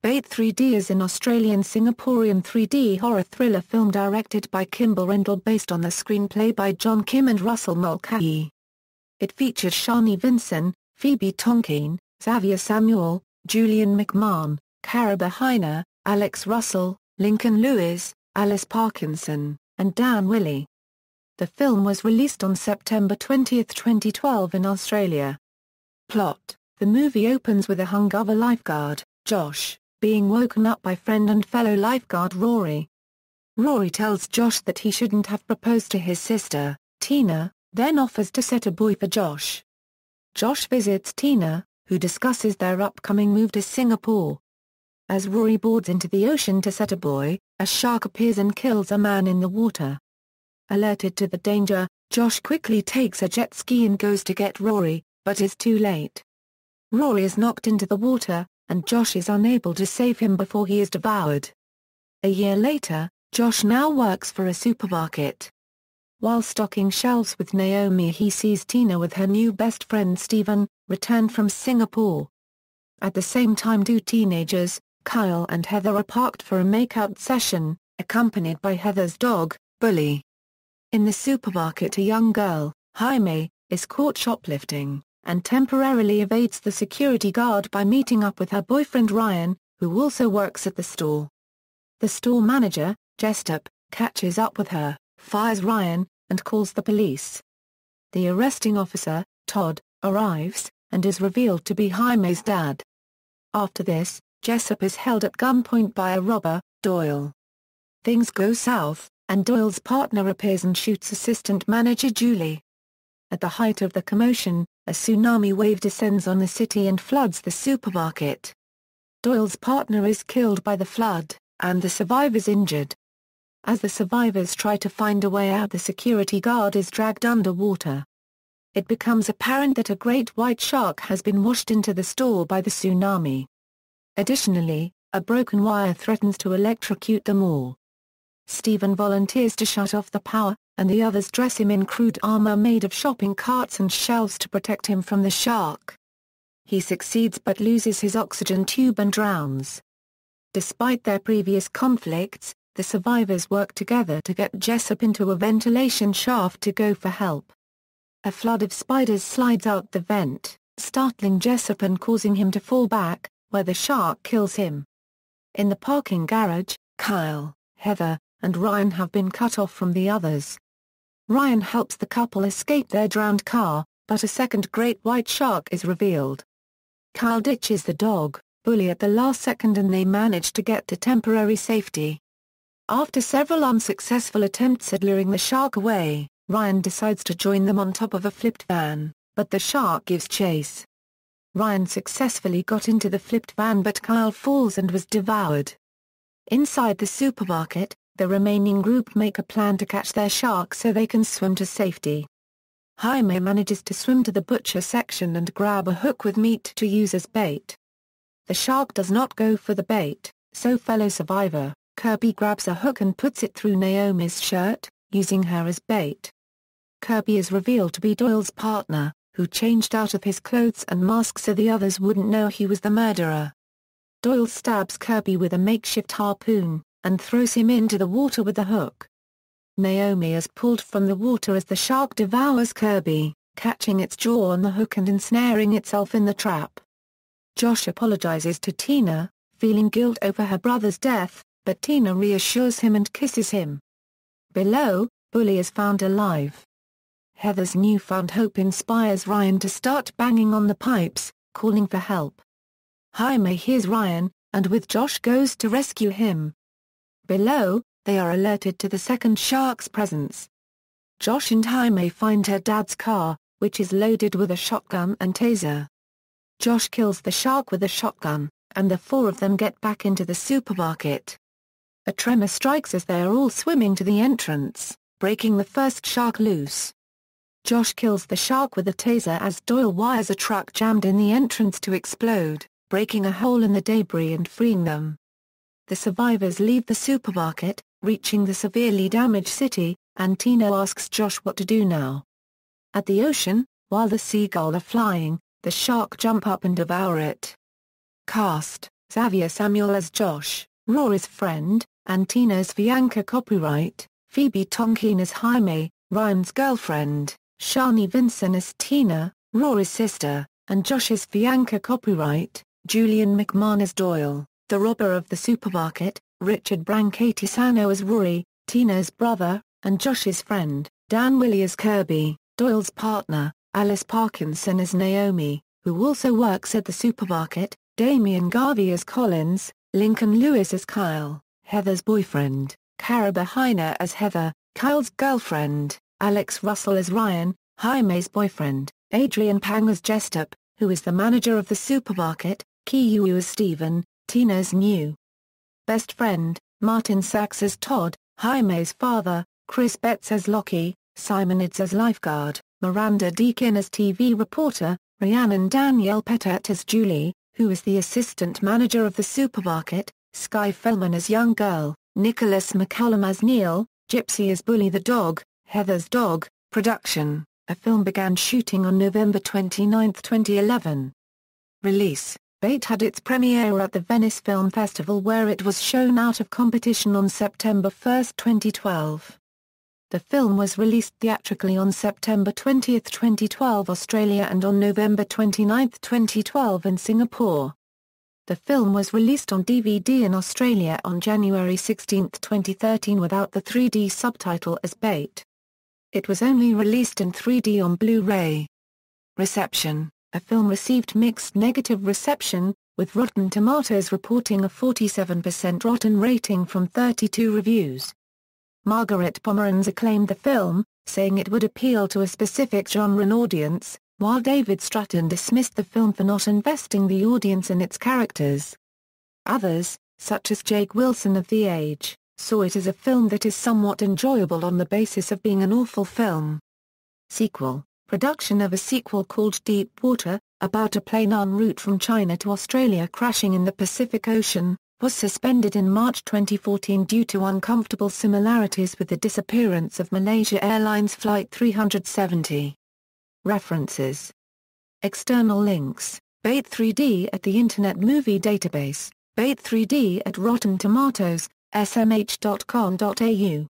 Bait 3D is an Australian-Singaporean 3D horror thriller film directed by Kimble Rendall based on the screenplay by John Kim and Russell Mulcahy. It featured Sharni Vinson, Phoebe Tonkin, Xavier Samuel, Julian McMahon, Cariba Heine, Alex Russell, Lincoln Lewis, Alice Parkinson, and Dan Wyllie. The film was released on September 20, 2012 in Australia. Plot: the movie opens with a hungover lifeguard, Josh, being woken up by friend and fellow lifeguard Rory. Rory tells Josh that he shouldn't have proposed to his sister, Tina, then offers to set a buoy for Josh. Josh visits Tina, who discusses their upcoming move to Singapore. As Rory boards into the ocean to set a buoy, a shark appears and kills a man in the water. Alerted to the danger, Josh quickly takes a jet ski and goes to get Rory, but is too late. Rory is knocked into the water, and Josh is unable to save him before he is devoured. A year later, Josh now works for a supermarket. While stocking shelves with Naomi, he sees Tina with her new best friend Stephen, returned from Singapore. At the same time, two teenagers, Kyle and Heather, are parked for a makeout session, accompanied by Heather's dog, Bully. In the supermarket, a young girl, Jaime, is caught shoplifting, and temporarily evades the security guard by meeting up with her boyfriend Ryan, who also works at the store. The store manager, Jessup, catches up with her, fires Ryan, and calls the police. The arresting officer, Todd, arrives, and is revealed to be Jaime's dad. After this, Jessup is held at gunpoint by a robber, Doyle. Things go south, and Doyle's partner appears and shoots assistant manager Julie. At the height of the commotion, a tsunami wave descends on the city and floods the supermarket. Doyle's partner is killed by the flood, and the survivors injured. As the survivors try to find a way out, the security guard is dragged underwater. It becomes apparent that a great white shark has been washed into the store by the tsunami. Additionally, a broken wire threatens to electrocute them all. Stephen volunteers to shut off the power, and the others dress him in crude armor made of shopping carts and shelves to protect him from the shark. He succeeds but loses his oxygen tube and drowns. Despite their previous conflicts, the survivors work together to get Jessup into a ventilation shaft to go for help. A flood of spiders slides out the vent, startling Jessup and causing him to fall back, where the shark kills him. In the parking garage, Kyle, Heather, and Ryan have been cut off from the others. Ryan helps the couple escape their drowned car, but a second great white shark is revealed. Kyle ditches the dog, Bully, at the last second, and they manage to get to temporary safety. After several unsuccessful attempts at luring the shark away, Ryan decides to join them on top of a flipped van, but the shark gives chase. Ryan successfully got into the flipped van, but Kyle falls and was devoured. Inside the supermarket, the remaining group make a plan to catch their shark so they can swim to safety. Jaime manages to swim to the butcher section and grab a hook with meat to use as bait. The shark does not go for the bait, so fellow survivor, Kirby, grabs a hook and puts it through Naomi's shirt, using her as bait. Kirby is revealed to be Doyle's partner, who changed out of his clothes and mask so the others wouldn't know he was the murderer. Doyle stabs Kirby with a makeshift harpoon, and throws him into the water with the hook. Naomi is pulled from the water as the shark devours Kirby, catching its jaw on the hook and ensnaring itself in the trap. Josh apologizes to Tina, feeling guilt over her brother's death, but Tina reassures him and kisses him. Below, Bully is found alive. Heather's newfound hope inspires Ryan to start banging on the pipes, calling for help. Jaime hears Ryan, and with Josh goes to rescue him. Below, they are alerted to the second shark's presence. Josh and Jaime find her dad's car, which is loaded with a shotgun and taser. Josh kills the shark with a shotgun, and the four of them get back into the supermarket. A tremor strikes as they are all swimming to the entrance, breaking the first shark loose. Josh kills the shark with a taser as Doyle wires a truck jammed in the entrance to explode, breaking a hole in the debris and freeing them. The survivors leave the supermarket, reaching the severely damaged city, and Tina asks Josh what to do now. At the ocean, while the seagulls are flying, the shark jump up and devour it. Cast: Xavier Samuel as Josh, Rory's friend, and Tina as Bianca. Copyright, Phoebe Tonkin as Jaime, Ryan's girlfriend, Sharni Vinson as Tina, Rory's sister, and Josh as Bianca. Copyright, Julian McMahon as Doyle, the robber of the supermarket, Richard Brancatisano as Rory, Tina's brother, and Josh's friend, Dan Wyllie as Kirby, Doyle's partner, Alice Parkinson as Naomi, who also works at the supermarket, Damien Garvey as Collins, Lincoln Lewis as Kyle, Heather's boyfriend, Cariba Heine as Heather, Kyle's girlfriend, Alex Russell as Ryan, Jaime's boyfriend, Adrian Pang as Jessup, who is the manager of the supermarket, Kiyu as Stephen, Tina's new best friend, Martin Sachs as Todd, Jaime's father, Chris Betts as Lockie, Simon Idz as lifeguard, Miranda Deakin as TV reporter, Rhiannon Danielle Pettit as Julie, who is the assistant manager of the supermarket, Skye Fellman as young girl, Nicholas McCallum as Neil, Gypsy as Bully the dog, Heather's dog. Production. A film began shooting on November 29, 2011. Release. Bait had its premiere at the Venice Film Festival where it was shown out of competition on September 1, 2012. The film was released theatrically on September 20, 2012 Australia and on November 29, 2012 in Singapore. The film was released on DVD in Australia on January 16, 2013 without the 3D subtitle as Bait. It was only released in 3D on Blu-ray. Reception. The film received mixed negative reception, with Rotten Tomatoes reporting a 47% rotten rating from 32 reviews. Margaret Pomeranz acclaimed the film, saying it would appeal to a specific genre and audience, while David Stratton dismissed the film for not investing the audience in its characters. Others, such as Jake Wilson of The Age, saw it as a film that is somewhat enjoyable on the basis of being an awful film. Sequel. Production of a sequel called Deep Water, about a plane en route from China to Australia crashing in the Pacific Ocean, was suspended in March 2014 due to uncomfortable similarities with the disappearance of Malaysia Airlines Flight 370. References. External links, Bait 3D at the Internet Movie Database, Bait 3D at Rotten Tomatoes, smh.com.au